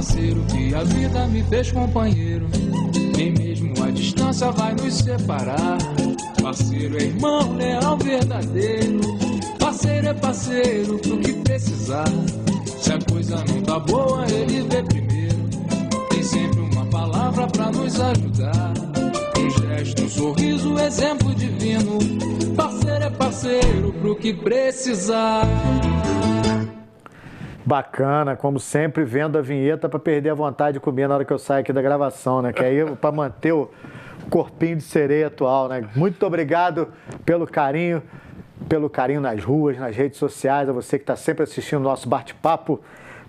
parceiro que a vida me fez companheiro, nem mesmo a distância vai nos separar. Parceiro é irmão, leal verdadeiro, parceiro é parceiro pro que precisar. Se a coisa não tá boa, ele vê primeiro, tem sempre uma palavra pra nos ajudar. Um gesto, um sorriso, exemplo divino, parceiro é parceiro pro que precisar. Bacana, como sempre, vendo a vinheta para perder a vontade de comer na hora que eu saio aqui da gravação, né? Que aí para manter o corpinho de sereia atual, né? Muito obrigado pelo carinho nas ruas, nas redes sociais, a você que está sempre assistindo o nosso bate-papo.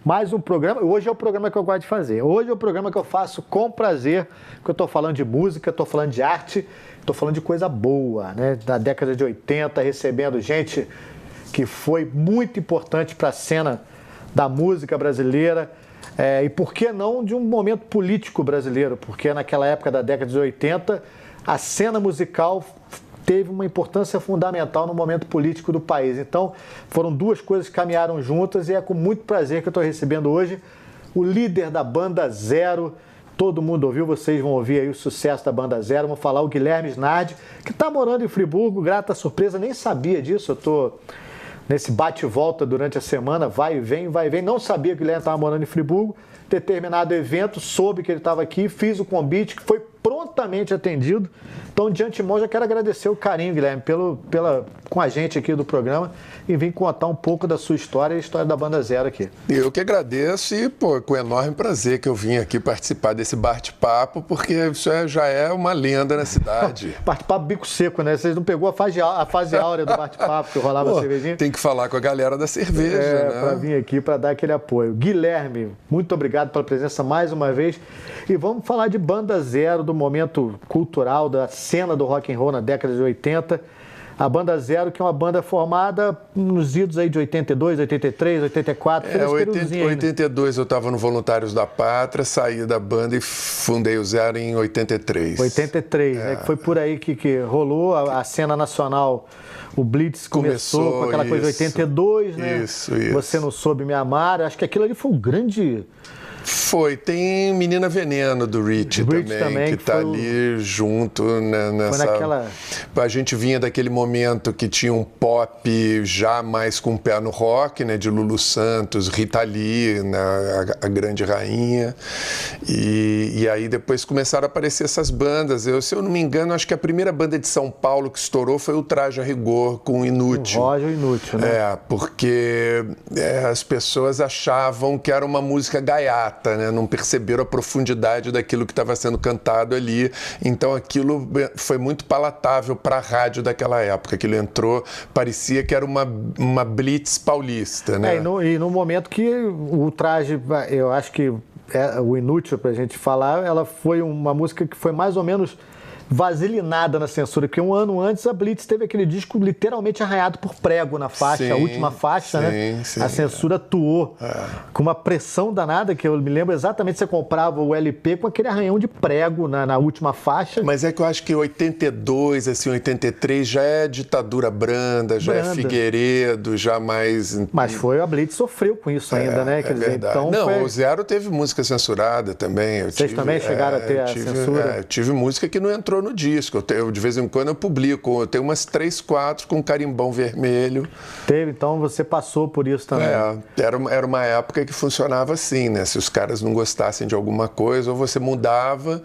Mais um programa, hoje é o programa que eu gosto de fazer. Hoje é o programa que eu faço com prazer, que eu estou falando de música, estou falando de arte, estou falando de coisa boa, né? Da década de 80, recebendo gente que foi muito importante para a cena da música brasileira, e por que não de um momento político brasileiro, porque naquela época da década de 80 a cena musical teve uma importância fundamental no momento político do país. Então foram duas coisas que caminharam juntas e é com muito prazer que eu estou recebendo hoje o líder da Banda Zero. Todo mundo ouviu, vocês vão ouvir aí o sucesso da Banda Zero. Vamos falar o Guilherme Snardi, que está morando em Friburgo, grata surpresa, nem sabia disso, eu estou nesse bate e volta durante a semana, vai e vem, não sabia que o Guilherme estava morando em Friburgo, determinado evento, soube que ele estava aqui, fiz o convite, que foi prontamente atendido. Então, de antemão, já quero agradecer o carinho, Guilherme, com a gente aqui do programa e vim contar um pouco da sua história e a história da Banda Zero aqui. Eu que agradeço e, com enorme prazer que eu vim aqui participar desse bate-papo, porque isso já é uma lenda na cidade. Bate-papo bico seco, né? Vocês não pegou a fase áurea do bate-papo que rolava a cervejinha? Tem que falar com a galera da cerveja, né? Para vir aqui, para dar aquele apoio. Guilherme, muito obrigado pela presença mais uma vez. E vamos falar de Banda Zero, do momento cultural, da cena do rock and roll na década de 80. A Banda Zero, que é uma banda formada nos idos aí de 82, 83, 84. Em 82 eu estava no Voluntários da Pátria, saí da banda e fundei o Zero em 83. 83, né? Que foi por aí que rolou a cena nacional. O Blitz começou com aquela coisa de 82, né? Isso. Você Não Soube Me Amar. Acho que aquilo ali foi um grande... Foi, tem Menina Veneno do Rich também, que tá ali junto, né, nessa... Foi naquela... A gente vinha daquele momento que tinha um pop já mais com o pé no rock, né, de Lulu Santos, Rita Lee, né, a grande rainha, e aí depois começaram a aparecer essas bandas. Se eu não me engano, acho que a primeira banda de São Paulo que estourou foi o Traje a Rigor, com o Inútil. O Roger Inútil, né? Porque as pessoas achavam que era uma música gaiata, né? Não perceberam a profundidade daquilo que estava sendo cantado ali. Então aquilo foi muito palatável para a rádio daquela época. Aquilo entrou, parecia que era uma blitz paulista, né? E no momento que o Traje, eu acho que o Inútil, para a gente falar, ela foi uma música que foi mais ou menos vaselinada na censura, porque um ano antes a Blitz teve aquele disco literalmente arranhado por prego na faixa, a última faixa, né? A censura atuou com uma pressão danada, que eu me lembro exatamente, você comprava o LP com aquele arranhão de prego na última faixa. Mas é que eu acho que 82, assim, 83 já é ditadura branda, já é Figueiredo, já mais... Mas a Blitz sofreu com isso ainda, né? Quer dizer, então o Zero teve música censurada também. Vocês também chegaram a ter a censura? Eu tive música que não entrou no disco. De vez em quando eu publico. Eu tenho umas 3, 4 com carimbão vermelho. Teve, então você passou por isso também. Era uma época que funcionava assim, né? Se os caras não gostassem de alguma coisa, ou você mudava.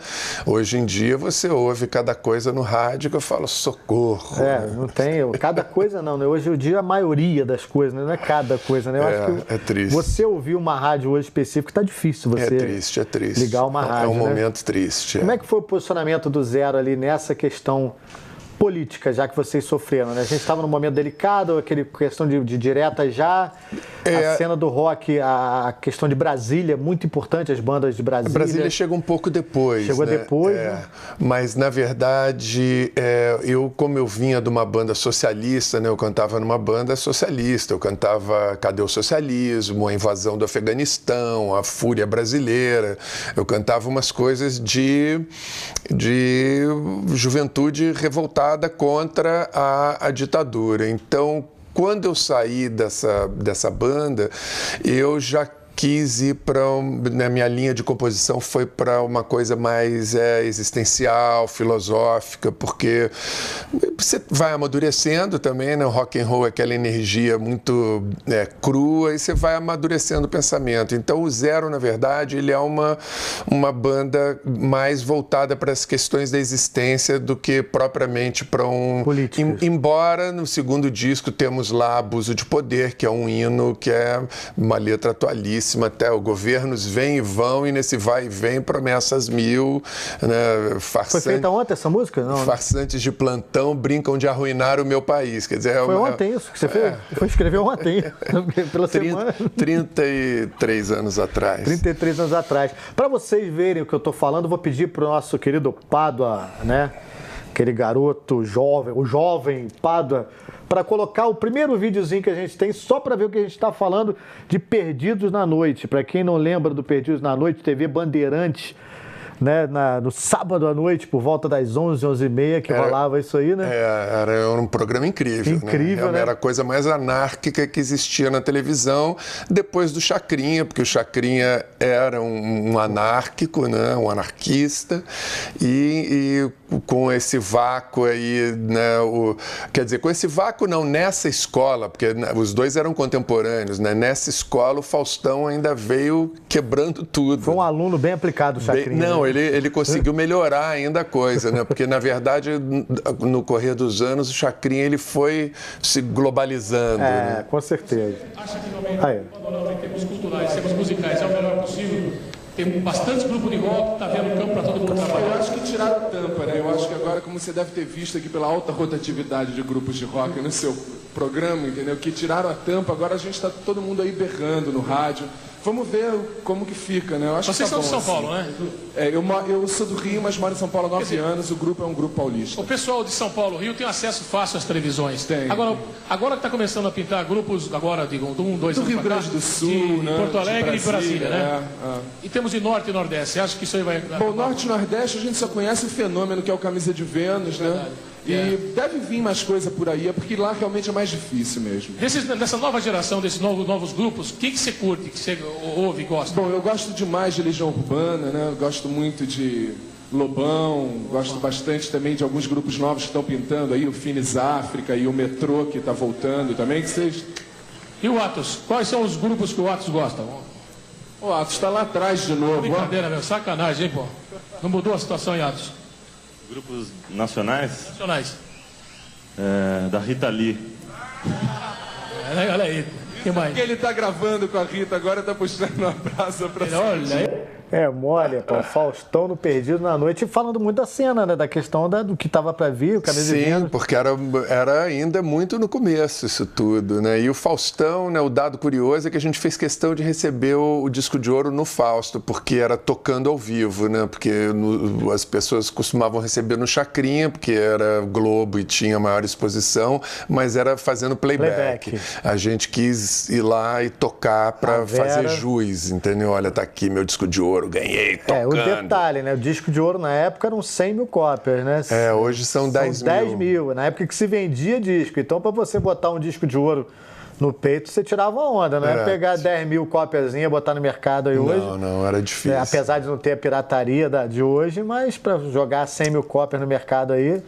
Hoje em dia você ouve cada coisa no rádio que eu falo, socorro. Não tem. Cada coisa não, né? Hoje em dia a maioria das coisas, né? Não é cada coisa, né? Eu acho que é triste. Você ouvir uma rádio hoje específica, tá difícil você é triste. ligar uma rádio. É um momento triste. Como é que foi o posicionamento do Zero ali nessa questão política, já que vocês sofreram, né? A gente estava num momento delicado, aquele questão de direta já, a cena do rock, a questão de Brasília, muito importante, as bandas de Brasília. Brasília chegou um pouco depois. Chegou depois, né? Mas, na verdade, como eu vinha de uma banda socialista, né? Eu cantava numa banda socialista, eu cantava Cadê o Socialismo, a invasão do Afeganistão, a fúria brasileira, eu cantava umas coisas de juventude revoltada contra a ditadura. Então, quando eu saí dessa banda, eu já quis ir para... Na minha linha de composição foi para uma coisa mais existencial, filosófica, porque você vai amadurecendo também, né? O rock and roll é aquela energia muito crua e você vai amadurecendo o pensamento. Então o Zero, na verdade, ele é uma banda mais voltada para as questões da existência do que propriamente para um... política. Embora no segundo disco temos lá Abuso de Poder, que é um hino que é uma letra atualíssima, até o governos vêm e vão, e nesse vai e vem promessas mil, né? Foi feita ontem essa música? Não, farsantes de plantão brincam de arruinar o meu país. Quer dizer, foi ontem isso que você fez? Foi escrever ontem, pela semana. 33 anos atrás. 33 anos atrás. Para vocês verem o que eu estou falando, vou pedir para o nosso querido Pádua, né? Aquele garoto jovem, o jovem Pádua, para colocar o primeiro videozinho que a gente tem, só para ver o que a gente está falando de Perdidos na Noite. Para quem não lembra do Perdidos na Noite, TV Bandeirantes, né, no sábado à noite, por volta das 11, 11h30, que rolava isso aí, né? Era um programa incrível. Incrível, né? Era a coisa mais anárquica que existia na televisão, depois do Chacrinha, porque o Chacrinha era um anárquico, né, um anarquista, e com esse vácuo aí, né, quer dizer, com esse vácuo não, nessa escola, porque os dois eram contemporâneos, né, nessa escola o Faustão ainda veio quebrando tudo. Foi um aluno bem aplicado, o Chacrinha. Não, né? ele conseguiu melhorar ainda a coisa, né, porque na verdade no correr dos anos o Chacrinha ele foi se globalizando. Né? Com certeza. Acha que realmente em termos culturais, em termos musicais, é o melhor possível? Tem bastante grupo de rock, está vendo campo para todo mundo trabalhar. Eu acho que tiraram a tampa, né? Eu acho que agora, como você deve ter visto aqui pela alta rotatividade de grupos de rock no seu programa, entendeu? Que tiraram a tampa, agora a gente está todo mundo aí berrando no rádio. Vamos ver como que fica, né? Eu acho Vocês que tá são de São Paulo, assim. né? Eu sou do Rio, mas moro em São Paulo há 9 anos. O grupo é um grupo paulista. O pessoal de São Paulo, Rio, tem acesso fácil às televisões. Tem. Agora que está começando a pintar grupos, agora, digo, 1, 2 Do anos Rio pra cá, Grande do Sul, de né? Porto Alegre e Brasília, né? É. E temos de Norte e Nordeste. Você acha que isso aí vai... Bom, Norte e Nordeste a gente só conhece o fenômeno que é o Camisa de Vênus, né? Verdade. E deve vir mais coisa por aí, porque lá realmente é mais difícil mesmo. Dessa nova geração, desses novos grupos, o que você curte, que você ouve e gosta? Bom, eu gosto demais de Legião Urbana, né? Eu gosto muito de Lobão, gosto bastante também de alguns grupos novos que estão pintando aí, o Finis África e o Metrô, que está voltando também, que vocês... E o Atos? Quais são os grupos que o Atos gosta? O Atos está lá atrás de novo. Brincadeira, meu, sacanagem, hein, pô? Não mudou a situação em Atos? Grupos nacionais? Nacionais. Da Rita Lee. Olha aí, que mais? Porque ele está gravando com a Rita, agora está puxando uma brasa para cima. Olha aí. Mole, pô, Faustão no Perdido na Noite, falando muito da cena, né, da questão do que estava para vir, o Camisa de Vênus. Sim, porque era ainda muito no começo isso tudo, né? E o Faustão, né, o dado curioso é que a gente fez questão de receber o disco de ouro no Fausto, porque era tocando ao vivo, né? Porque as pessoas costumavam receber no Chacrinha, porque era Globo e tinha maior exposição, mas era fazendo playback. A gente quis ir lá e tocar para fazer jus, entendeu? Olha, tá aqui meu disco de ouro. Ganhei, tocando. O detalhe, né? O disco de ouro na época eram 100 mil cópias, né? Hoje são 10 mil. 10 mil, na época que se vendia disco. Então, para você botar um disco de ouro no peito, você tirava onda, não é pegar 10 mil cópias e botar no mercado aí hoje. Não, era difícil. Apesar de não ter a pirataria de hoje, mas para jogar 100 mil cópias no mercado aí,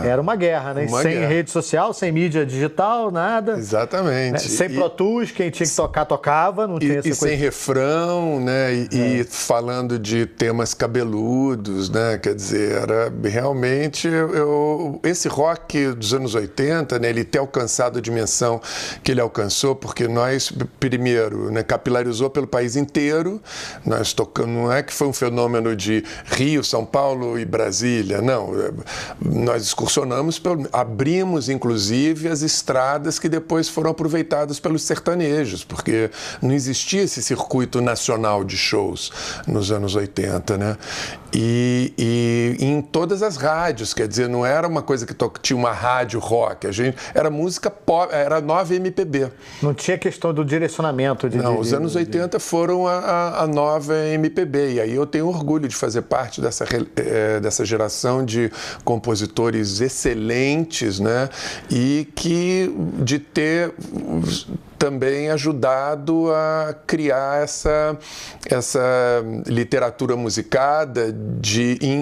era uma guerra, né? Sem rede social, sem mídia digital, nada. Exatamente. Né? Sem Pro Tools, quem tinha que tocar, tocava. Não tinha essa coisa. Sem refrão, né? E falando de temas cabeludos, né? Quer dizer, era realmente... esse rock dos anos 80, né? Ele ter alcançado a dimensão que ele alcançou, porque nós, primeiro, né? Capilarizou pelo país inteiro. Nós tocamos, não é que foi um fenômeno de Rio, São Paulo e Brasília, não. Nós excursionamos, abrimos inclusive as estradas que depois foram aproveitadas pelos sertanejos, porque não existia esse circuito nacional de shows nos anos 80, né? E em todas as rádios, quer dizer, não era uma coisa que tinha uma rádio rock, era música pop, era nova MPB. Não tinha questão do direcionamento. Os anos 80 foram a nova MPB, e aí eu tenho orgulho de fazer parte dessa geração de compositores excelentes, né? E de ter também ajudado a criar essa literatura musicada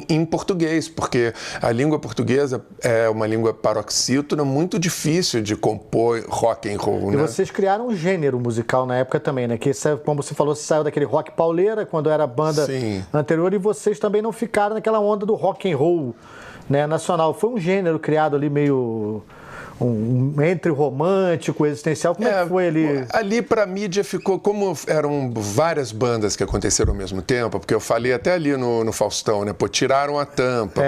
em português, porque a língua portuguesa é uma língua paroxítona muito difícil de compor rock and roll, E né? vocês criaram um gênero musical na época também, né? Que, como você falou, você saiu daquele rock pauleira, quando era a banda Sim. anterior, e vocês também não ficaram naquela onda do rock and roll, né, nacional. Foi um gênero criado ali meio... entre romântico, existencial, como é que foi ali? Ali pra mídia ficou, como eram várias bandas que aconteceram ao mesmo tempo, porque eu falei até ali no Faustão, né? Pô, tiraram a tampa,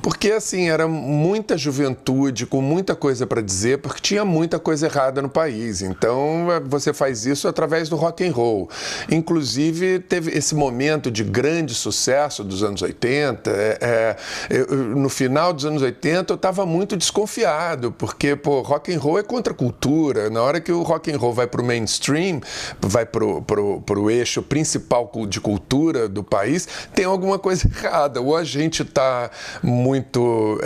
porque assim, era muita juventude, com muita coisa pra dizer, porque tinha muita coisa errada no país. Então, você faz isso através do rock and roll. Inclusive, teve esse momento de grande sucesso dos anos 80, no final dos anos 80, eu estava muito desconfiado, porque, pô, rock and roll é contra a cultura. Na hora que o rock and roll vai pro mainstream, vai pro eixo principal de cultura do país, tem alguma coisa errada. Ou a gente está muito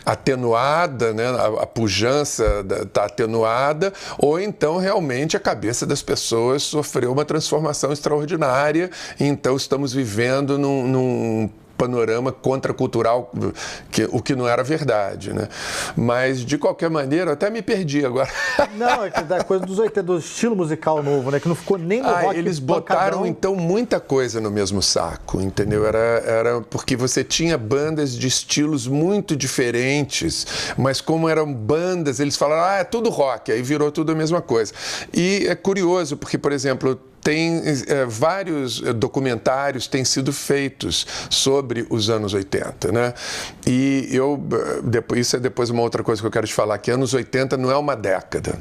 atenuada, né? A pujança está atenuada, ou então realmente a cabeça das pessoas sofreu uma transformação extraordinária, então estamos vivendo num panorama contracultural, o que não era verdade, né? Mas, de qualquer maneira, eu até me perdi agora. Não, é que da coisa dos 80, do estilo musical novo, né? Que não ficou nem no rock. Eles botaram, então, muita coisa no mesmo saco, entendeu? Era porque você tinha bandas de estilos muito diferentes, mas como eram bandas, eles falaram, é tudo rock, aí virou tudo a mesma coisa. E é curioso, porque, por exemplo, tem vários documentários têm sido feitos sobre os anos 80, né? E isso é depois uma outra coisa que eu quero te falar, que anos 80 não é uma década.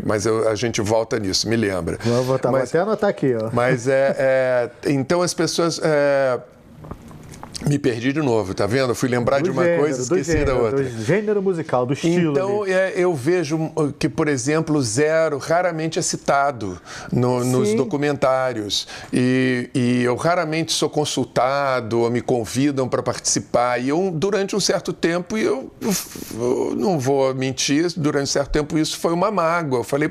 Mas a gente volta nisso, me lembra. Vou até anotar aqui, ó. Mas então as pessoas... Me perdi de novo, tá vendo? Eu fui lembrar de uma coisa e esqueci da outra. Do gênero musical, do estilo. Então, eu vejo que, por exemplo, o Zero raramente é citado nos documentários. E eu raramente sou consultado ou me convidam para participar. E durante um certo tempo, eu não vou mentir, durante um certo tempo isso foi uma mágoa. Eu falei,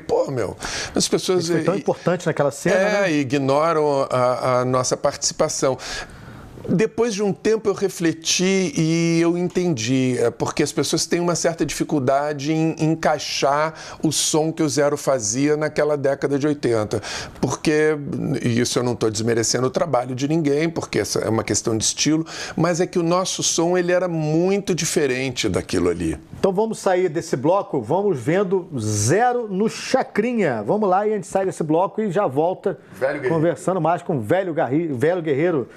as pessoas... Isso foi tão importante naquela cena, né? Ignoram a nossa participação. Depois de um tempo eu refleti e eu entendi, porque as pessoas têm uma certa dificuldade em encaixar o som que o Zero fazia naquela década de 80, porque, e isso eu não estou desmerecendo o trabalho de ninguém, porque essa é uma questão de estilo, mas é que o nosso som ele era muito diferente daquilo ali. Então vamos sair desse bloco, vamos vendo Zero no Chacrinha. Vamos lá e a gente sai desse bloco e já volta conversando mais com o Velho Guerreiro,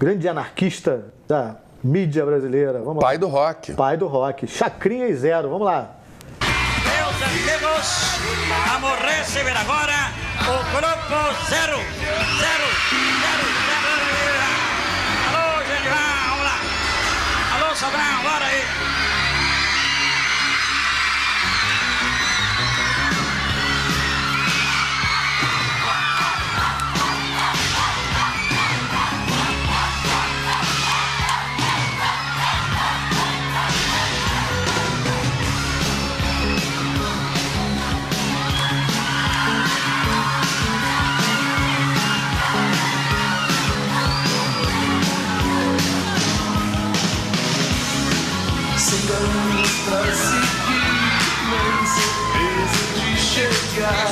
grande anarquista da mídia brasileira. Vamos lá. Pai do rock. Pai do rock. Chacrinha e Zero. Vamos lá. Meus amigos, vamos receber agora o grupo Zero. Alô, gente, vamos lá. Alô, Sobrão, bora aí. Pra seguir, nem certeza de chegar.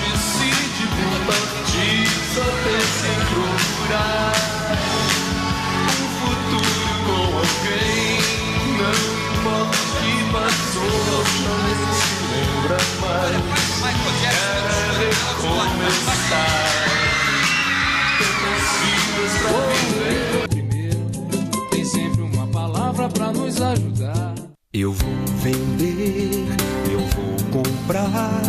Decide por partir, só pensa em procurar um futuro com alguém. Não importa o que passou, não se lembra mais. Quero recomeçar. Tem sempre uma palavra pra nos ajudar. Eu vou vender, eu vou comprar,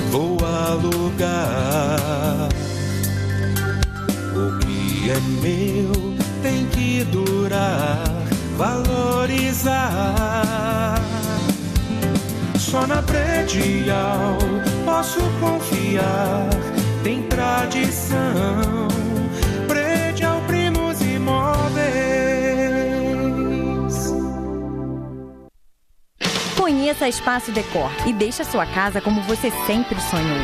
vou alugar. O que é meu tem que durar, valorizar. Só na Predial posso confiar, tem tradição. Predial Primos Imóveis. Conheça Conheça a Espaço Decor e deixe a sua casa como você sempre sonhou.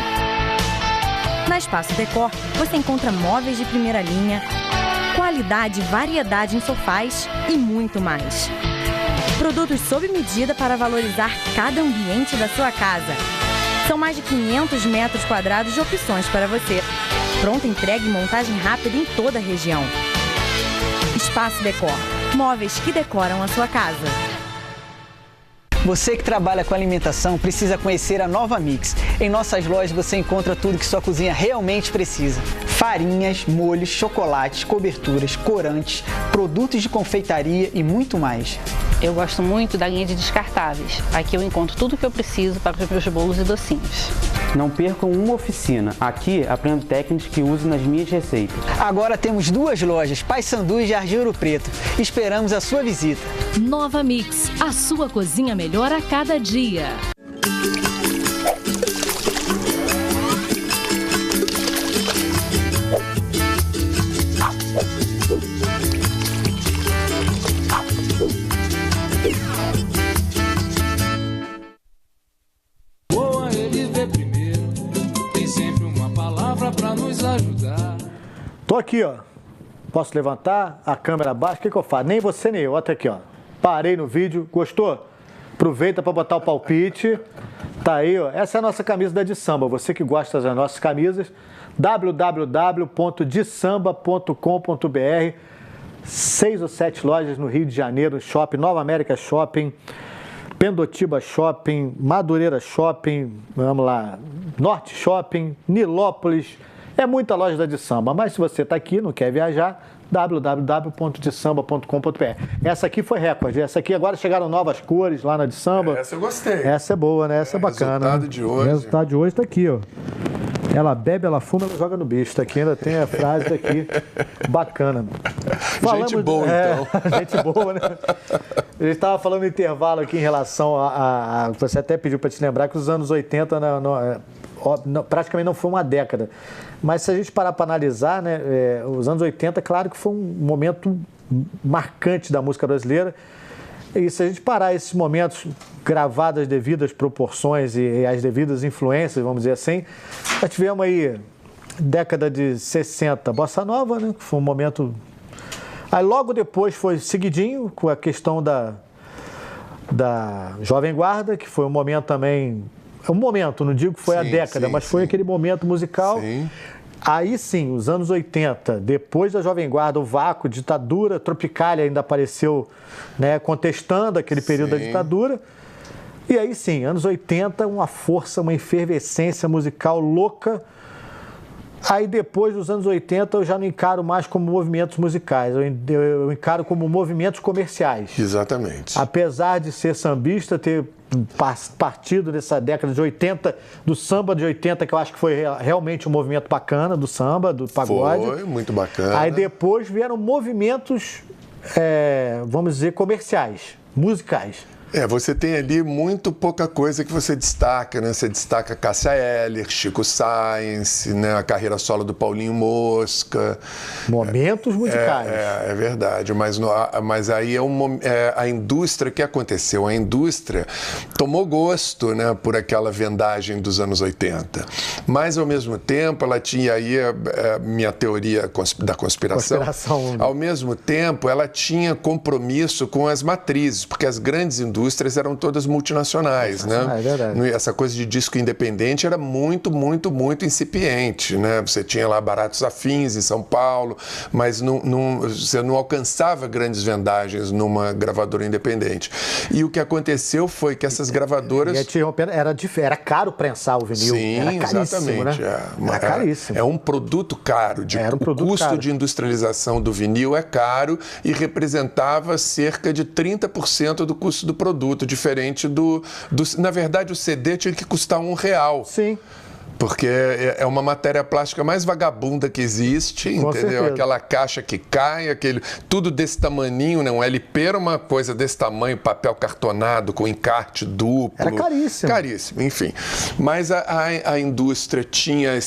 Na Espaço Decor, você encontra móveis de primeira linha, qualidade e variedade em sofás e muito mais. Produtos sob medida para valorizar cada ambiente da sua casa. São mais de 500 metros quadrados de opções para você. Pronta entrega e montagem rápida em toda a região. Espaço Decor. Móveis que decoram a sua casa. Você que trabalha com alimentação precisa conhecer a Nova Mix. Em nossas lojas você encontra tudo que sua cozinha realmente precisa. Farinhas, molhos, chocolates, coberturas, corantes, produtos de confeitaria e muito mais. Eu gosto muito da linha de descartáveis. Aqui eu encontro tudo o que eu preciso para os meus bolos e docinhos. Não percam uma oficina. Aqui aprendo técnicas que uso nas minhas receitas. Agora temos 2 lojas, Paissandu e Jardim Ouro Preto. Esperamos a sua visita. Nova Mix, a sua cozinha melhor a cada dia. Tô aqui, ó. Posso levantar a câmera abaixo? O que eu faço? Nem você nem eu. Olha aqui, ó. Parei no vídeo. Gostou? Aproveita para botar o palpite. Tá aí, ó. Essa é a nossa camisa da De Samba. Você que gosta das nossas camisas, www.desamba.com.br. 6 ou 7 lojas no Rio de Janeiro, Shopping, Nova América Shopping, Pendotiba Shopping, Madureira Shopping, vamos lá, Norte Shopping, Nilópolis. É muita loja da De Samba, mas se você está aqui, não quer viajar, www.desamba.com.br. Essa aqui foi recorde. Essa aqui agora chegaram novas cores lá na De Samba. Essa eu gostei. Essa é boa, né? Essa é bacana. Resultado de hoje. O resultado de hoje está aqui, ó. Ela bebe, ela fuma, ela joga no bicho. Tá aqui ainda tem a frase daqui. Bacana. Gente boa, então. Gente boa, né? A gente estava falando no intervalo aqui em relação a você até pediu para te lembrar que os anos 80 praticamente não foi uma década. Mas se a gente parar para analisar, né, os anos 80, claro que foi um momento marcante da música brasileira. E se a gente parar esses momentos gravados as devidas proporções e as devidas influências, vamos dizer assim, nós tivemos aí década de 60, Bossa Nova, né, que foi um momento... Aí logo depois foi seguidinho com a questão da Jovem Guarda, que foi um momento também... Um momento, não digo que foi a década, mas foi aquele momento musical. Sim. Aí sim, os anos 80, depois da Jovem Guarda, o vácuo, ditadura, Tropicália ainda apareceu, né, contestando aquele período da ditadura. E aí sim, anos 80, uma força, uma efervescência musical louca. Aí depois dos anos 80 eu já não encaro mais como movimentos musicais, eu encaro como movimentos comerciais. Exatamente. Apesar de ser sambista, ter partido dessa década de 80, do samba de 80, que eu acho que foi realmente um movimento bacana, do samba, do pagode. Foi, muito bacana. Aí depois vieram movimentos, vamos dizer, comerciais, musicais. Você tem ali muito pouca coisa que você destaca, né? Você destaca Cássia Eller, Chico Sainz, né? A carreira solo do Paulinho Mosca. Momentos musicais. É verdade, mas aí a indústria, o que aconteceu? A indústria tomou gosto, né, por aquela vendagem dos anos 80, mas ao mesmo tempo ela tinha aí a minha teoria da conspiração. Ao mesmo tempo ela tinha compromisso com as matrizes, porque as grandes indústrias eram todas multinacionais, né? É verdade. Essa coisa de disco independente era muito, muito, muito incipiente, né? Você tinha lá Baratos Afins em São Paulo, mas você não alcançava grandes vendagens numa gravadora independente. E o que aconteceu foi que essas gravadoras... Era caro prensar o vinil. Sim, era caríssimo, exatamente. Né? Era caríssimo. É um produto caro. O custo de industrialização do vinil é caro e representava cerca de 30% do custo do produto, diferente do... Na verdade, o CD tinha que custar R$1. Sim. Porque é uma matéria plástica mais vagabunda que existe, Com entendeu? certeza. Aquela caixa que cai, tudo desse tamaninho, né? Um LP era uma coisa desse tamanho, papel cartonado, com encarte duplo. Era caríssimo. Caríssimo, enfim. Mas a indústria tinha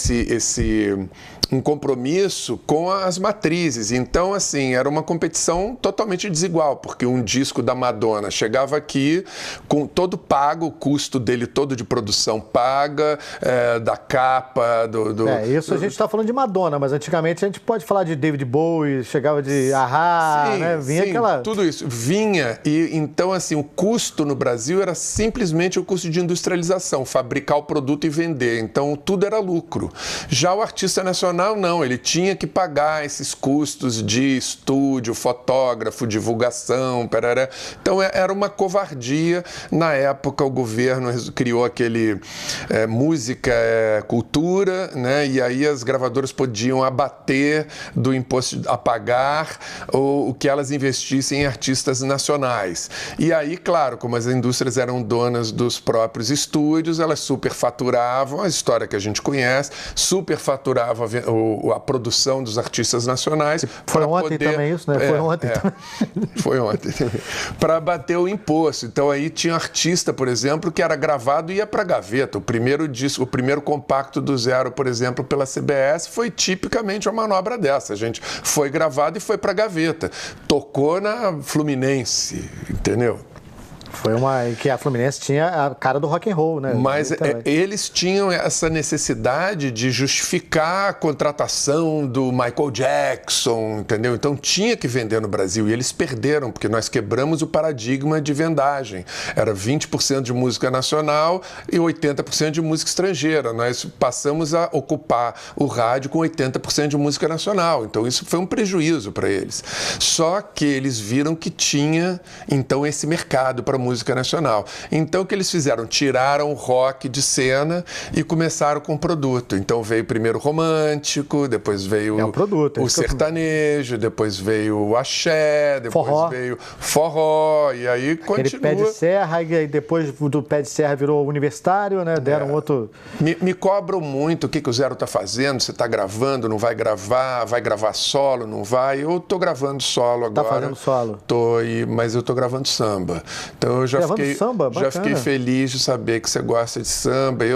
um compromisso com as matrizes. Então, assim, era uma competição totalmente desigual, porque um disco da Madonna chegava aqui com todo pago, o custo dele todo de produção paga, da capa, isso a gente está falando de Madonna, mas antigamente a gente pode falar de David Bowie, chegava de Ahá, né? Vinha aquela... tudo isso. Vinha, e então, assim, o custo no Brasil era simplesmente o custo de industrialização, fabricar o produto e vender. Então, tudo era lucro. Já o artista nacional, não, ele tinha que pagar esses custos de estúdio, fotógrafo, divulgação, parará. Então era uma covardia. Na época o governo criou aquele música cultura, né? E aí as gravadoras podiam abater do imposto a pagar o que elas investissem em artistas nacionais. E aí, claro, como as indústrias eram donas dos próprios estúdios, elas superfaturavam, a história que a gente conhece, superfaturavam a produção dos artistas nacionais. Foi ontem também isso, né? Foi ontem também. Foi ontem também. Para bater o imposto. Então aí tinha artista, por exemplo, que era gravado e ia para a gaveta. O primeiro disco, o primeiro compacto do Zero, por exemplo, pela CBS, foi tipicamente uma manobra dessa. A gente foi gravado e foi para a gaveta. Tocou na Fluminense, entendeu? Foi que a Fluminense tinha a cara do rock and roll, né? Mas eles tinham essa necessidade de justificar a contratação do Michael Jackson, entendeu? Então tinha que vender no Brasil e eles perderam, porque nós quebramos o paradigma de vendagem. Era 20% de música nacional e 80% de música estrangeira. Nós passamos a ocupar o rádio com 80% de música nacional. Então isso foi um prejuízo para eles. Só que eles viram que tinha, então, esse mercado para música nacional. Então o que eles fizeram? Tiraram o rock de cena e começaram com o produto. Então veio primeiro o romântico, depois veio o sertanejo, depois veio o axé, depois veio forró, e aí continua. Aquele pé de serra, e depois do pé de serra virou universitário, né? Deram outro... Me cobram muito o que o Zero está fazendo, você está gravando, não vai gravar solo, não vai? Eu estou gravando solo agora. Tá fazendo solo? Mas eu estou gravando samba. Então eu já fiquei feliz de saber que você gosta de samba.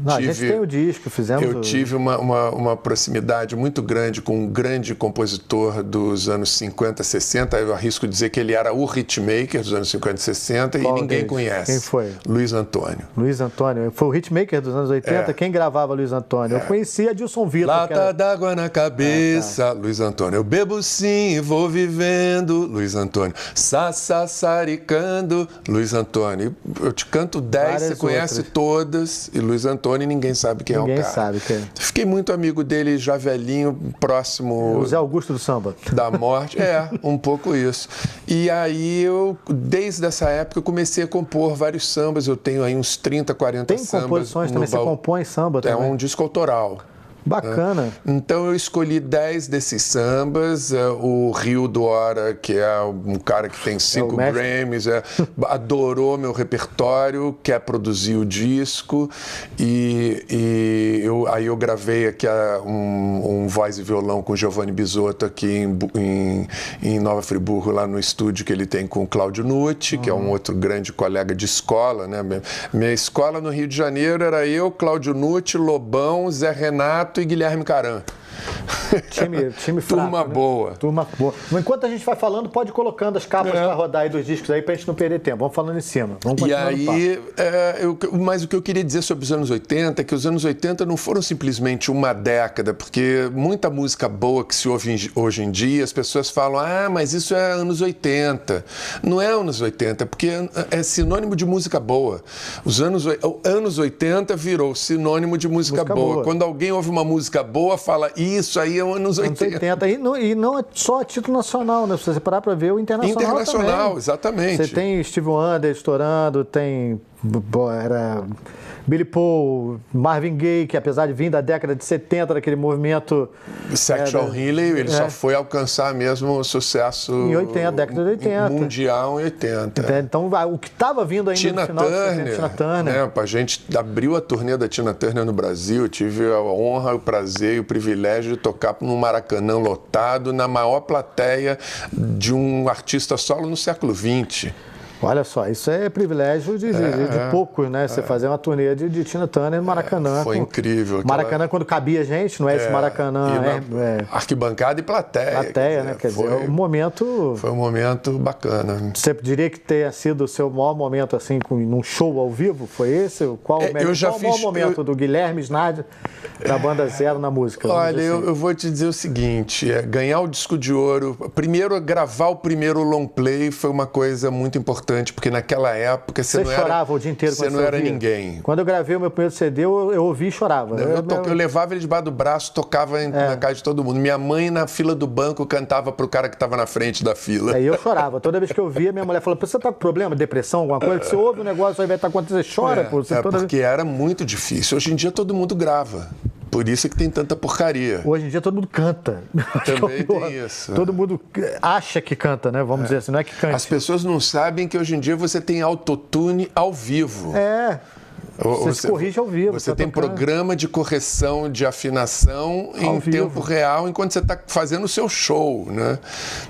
A gente tem o disco, fizemos... Eu tive uma proximidade muito grande com um grande compositor dos anos 50, 60. Eu arrisco dizer que ele era o hitmaker dos anos 50 e 60 e ninguém conhece. Quem foi? Luiz Antônio. Luiz Antônio. Foi o hitmaker dos anos 80? Quem gravava Luiz Antônio? Eu conhecia Adilson Vitor. Lata d'água na cabeça, Luiz Antônio. Eu bebo sim e vou vivendo, Luiz Antônio. Sassaricando, Luiz Antônio. Eu te canto 10, você conhece todas, e Luiz Antônio ninguém sabe quem é o cara. Ninguém sabe quem é. Fiquei muito amigo dele, já velhinho, próximo... O Zé Augusto do samba. Da morte. Um pouco isso. E aí eu, desde essa época, eu comecei a compor vários sambas. Eu tenho aí uns 30, 40 sambas. Tem composições também, você compõe samba também? É um disco autoral. Bacana. Então eu escolhi 10 desses sambas. O Rio do Hora, que é um cara que tem 5 Grammys, adorou meu repertório, quer produzir o disco. Aí eu gravei aqui um voz e violão com o Giovanni Bisotto aqui em Nova Friburgo, lá no estúdio que ele tem com o Cláudio Nucci, que é um outro grande colega de escola, né? Minha escola no Rio de Janeiro era eu, Cláudio Nucci, Lobão, Zé Renato e Guilherme Caran. Time fraco, Turma boa. Turma boa. Enquanto a gente vai falando, pode ir colocando as capas para rodar aí dos discos aí pra gente não perder tempo. Vamos falando em cima. E aí, mas o que eu queria dizer sobre os anos 80 é que os anos 80 não foram simplesmente uma década, porque muita música boa que se ouve hoje em dia, as pessoas falam, mas isso é anos 80. Não é anos 80, porque é sinônimo de música boa. Os anos 80 virou sinônimo de música boa. Quando alguém ouve uma música boa, fala, isso aí é anos 80. E não é só a título nacional, né? Se você parar para ver o internacional também. Exatamente. Você tem Stevie Wonder estourando, tem era Billy Paul, Marvin Gaye, que apesar de vir da década de 70, daquele movimento... Section Healing, ele só foi alcançar mesmo o sucesso... Em 80, década de 80. Mundial em 80. Então, o que estava vindo ainda Tina no final Turner, Tina Turner. Né, a gente abriu a turnê da Tina Turner no Brasil, eu tive a honra, o prazer e o privilégio de tocar no Maracanã lotado, na maior plateia de um artista solo no século XX. Olha só, isso é privilégio de poucos, né? Você fazer uma turnê de Tina Turner no Maracanã. Foi incrível. Maracanã quando cabia gente, não é esse Maracanã... Arquibancada e plateia. Plateia, né? Quer dizer, um momento... Foi um momento bacana. Você diria que tenha sido o seu maior momento, assim, num show ao vivo? Foi esse? Qual o maior momento do Guilherme Snad da Banda Zero na música? Olha, assim? eu vou te dizer o seguinte, ganhar o disco de ouro, primeiro gravar o primeiro long play foi uma coisa muito importante, porque naquela época você não chorava o dia inteiro você não era ninguém. Quando eu gravei o meu primeiro CD, eu ouvi e chorava. Eu levava ele debaixo do braço, tocava na casa de todo mundo. Minha mãe, na fila do banco, cantava pro cara que estava na frente da fila. Aí eu chorava. Toda vez que eu via, minha mulher falou, você tá com problema, depressão, alguma coisa? Você ouve um negócio, aí vai estar acontecendo, você chora. Porque era muito difícil. Hoje em dia todo mundo grava. Por isso é que tem tanta porcaria. Hoje em dia todo mundo canta. Também tem isso. Todo mundo acha que canta, né? Vamos dizer assim, não é que canta. As pessoas não sabem que hoje em dia você tem autotune ao vivo. Você se corrige ao vivo. Você tem programa de correção de afinação em tempo real enquanto você está fazendo o seu show, né?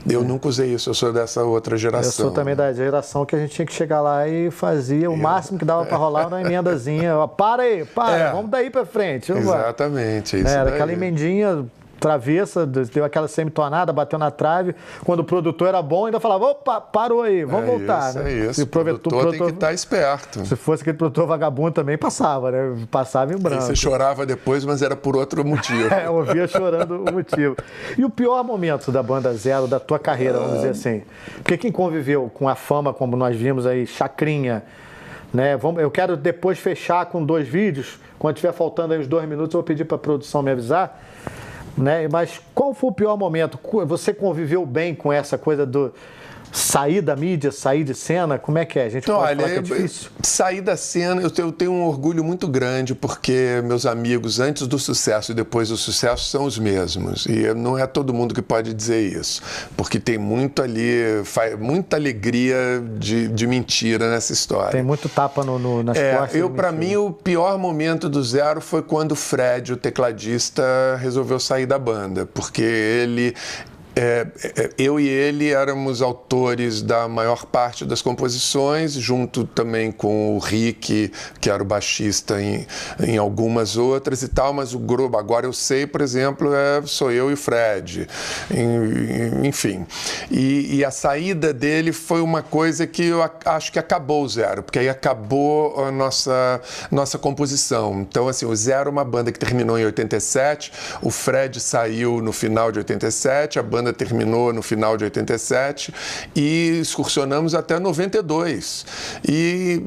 Eu nunca usei isso, eu sou dessa outra geração. Eu sou também da geração que a gente tinha que chegar lá e fazia o máximo que dava para rolar uma emendazinha. Para aí, vamos daí para frente. Exatamente, isso era daí. Aquela emendinha... travessa, deu aquela semitonada, bateu na trave. Quando o produtor era bom, ainda falava, opa, parou aí, vamos voltar. Isso, né? É isso, o produtor tem que estar esperto. Se fosse aquele produtor vagabundo também passava, né? Passava em branco. Aí você chorava depois, mas era por outro motivo. Eu ouvia chorando o motivo. E o pior momento da Banda Zero, da tua carreira, vamos dizer assim? Porque quem conviveu com a fama, como nós vimos aí, Chacrinha, né? Eu quero depois fechar com 2 vídeos. Quando tiver faltando aí uns 2 minutos, eu vou pedir para a produção me avisar. Né? Mas qual foi o pior momento? Você conviveu bem com essa coisa do sair da mídia, sair de cena? Como é que é? A gente pode falar que é difícil? Sair da cena, eu tenho um orgulho muito grande, porque meus amigos, antes do sucesso e depois do sucesso, são os mesmos. E não é todo mundo que pode dizer isso, porque tem muito ali, muita alegria de mentira nessa história. Tem muito tapa nas costas. Para mim, o pior momento do Zero foi quando o Fred, o tecladista, resolveu sair da banda, porque ele... eu e ele éramos autores da maior parte das composições, junto também com o Rick, que era o baixista em algumas outras e tal, mas o grupo, agora eu sei, por exemplo, sou eu e o Fred, enfim. E a saída dele foi uma coisa que eu acho que acabou o Zero, porque aí acabou a nossa composição. Então, assim, o Zero é uma banda que terminou em 87, o Fred saiu no final de 87, a banda terminou no final de 87 e excursionamos até 92. E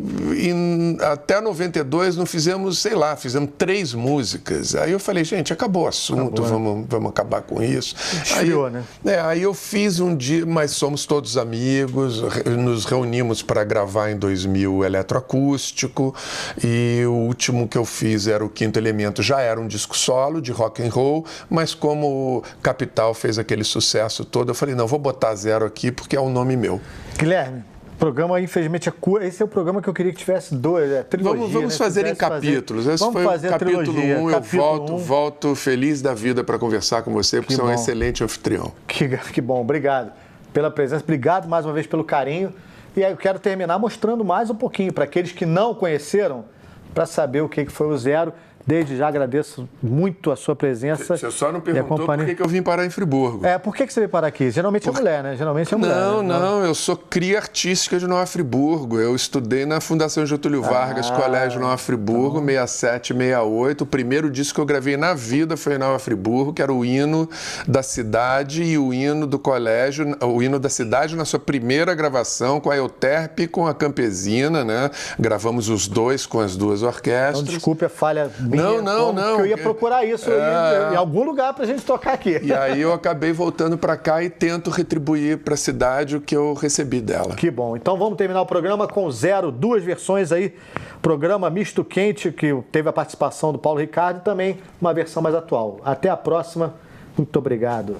até 92 não fizemos, fizemos 3 músicas. Aí eu falei, gente, acabou o assunto, vamos acabar com isso. Esfriou, né? Aí eu fiz um dia, mas somos todos amigos, nos reunimos para gravar em 2000 eletroacústico, e o último que eu fiz era o Quinto Elemento, já era um disco solo de rock and roll, mas como Capital fez aquele sucesso todo, eu falei, não, vou botar Zero aqui porque é o nome meu. Guilherme, o programa, infelizmente, esse é o programa que eu queria que tivesse 2, trilogia. Vamos fazer em capítulos. Esse foi o capítulo 1, eu volto feliz da vida para conversar com você, porque você é um excelente anfitrião. Que bom, obrigado pela presença, obrigado mais uma vez pelo carinho. E aí eu quero terminar mostrando mais um pouquinho para aqueles que não conheceram, para saber o que foi o Zero. Desde já agradeço muito a sua presença. Você só não perguntou por que eu vim parar em Friburgo. Por que você veio parar aqui? Geralmente é mulher, né? Geralmente é mulher. Não, eu sou cria artística de Nova Friburgo. Eu estudei na Fundação Getúlio Vargas, Colégio Nova Friburgo, 67, 68. O primeiro disco que eu gravei na vida foi em Nova Friburgo, que era o hino da cidade e o hino do colégio, o hino da cidade na sua primeira gravação com a Euterpe e com a Campesina, né? Gravamos os dois com as 2 orquestras. Então, desculpe a falha sabia não. que eu ia procurar isso em algum lugar pra gente tocar aqui. E aí eu acabei voltando para cá e tento retribuir para a cidade o que eu recebi dela. Que bom. Então vamos terminar o programa com 2 versões aí. Programa Misto Quente, que teve a participação do Paulo Ricardo, e também uma versão mais atual. Até a próxima. Muito obrigado.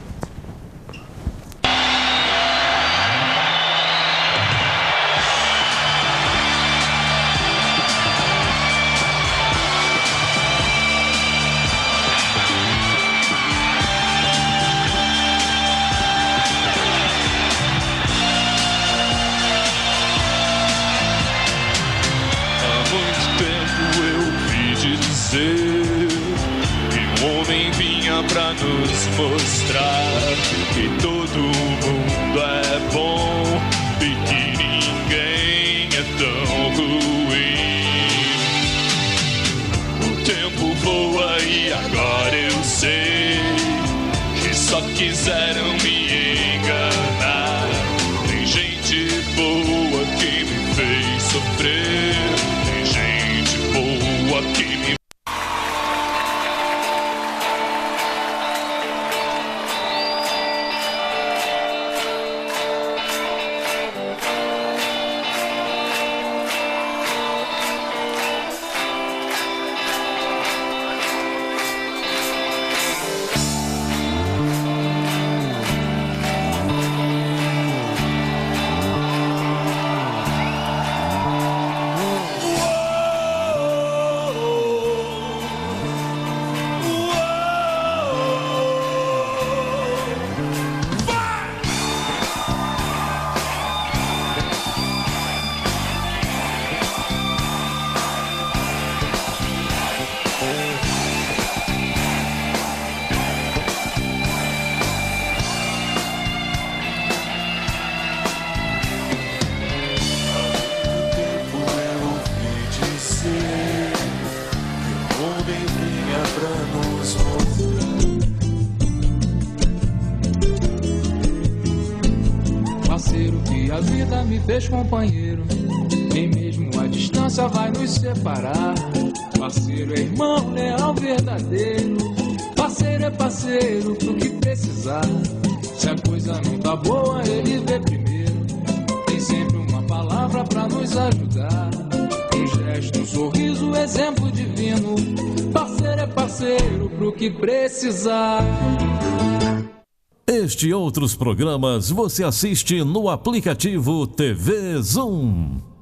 Que um homem vinha pra nos mostrar que todo mundo é bom e que ninguém é tão ruim. O tempo voa e agora eu sei que só quiseram me enganar. Tem gente boa que me fez sofrer. Tem gente boa que me Parceiro que a vida me fez companheiro, nem mesmo a distância vai nos separar. Parceiro é irmão, leal, verdadeiro. Parceiro é parceiro pro que precisar. Se a coisa não tá boa, ele vê primeiro. Tem sempre uma palavra pra nos ajudar. Um gesto, um sorriso, exemplo divino. Parceiro é parceiro pro que precisar. Este e outros programas você assiste no aplicativo TV Zoom.